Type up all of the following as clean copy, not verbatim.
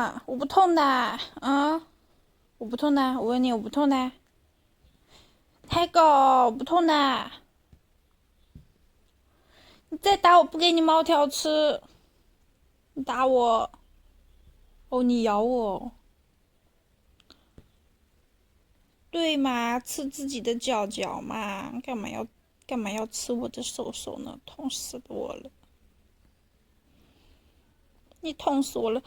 啊？我不痛的啊，我不痛的。我问你，我不痛的。太狗，我不痛的。你再打我，不给你毛条吃。你打我，哦，你咬我。对嘛，吃自己的脚脚嘛，干嘛要吃我的手手呢？痛死我了！你痛死我了！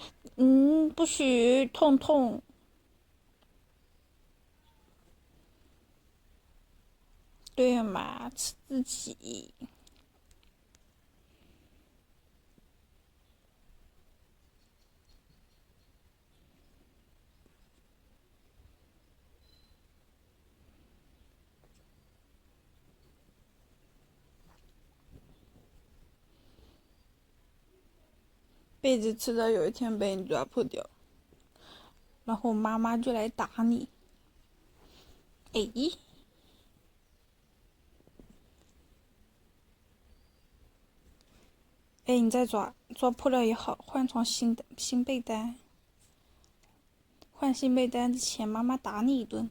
不许痛痛。对嘛，吃自己。被子迟早有一天被你抓破掉，然后妈妈就来打你。哎，哎，你再抓破了也好，换床新被单。换新被单之前，妈妈打你一顿。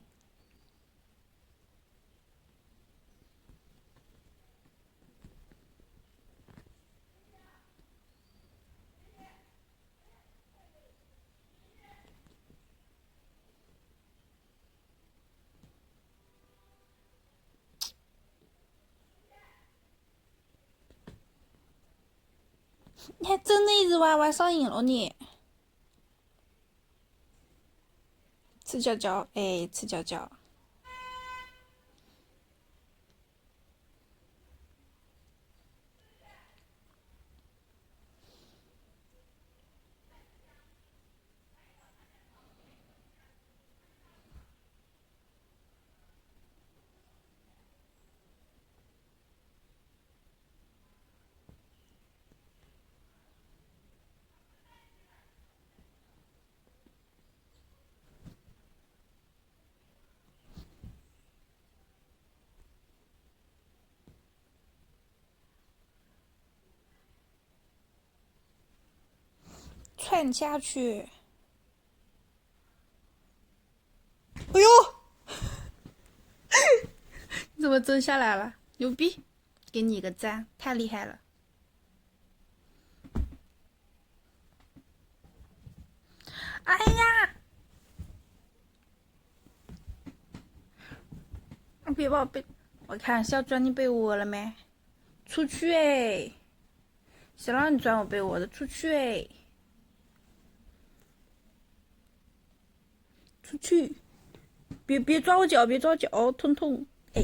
你还真的一直玩上瘾了你。吃脚脚，哎，吃脚脚。窜下去！哎呦，你怎么真下来了？牛逼！给你一个赞，太厉害了！哎呀，别把我被，我看是要钻你被窝了没？出去哎！谁让你钻我被窝的？出去哎！出去！别抓我脚，别抓我脚，痛痛！哎。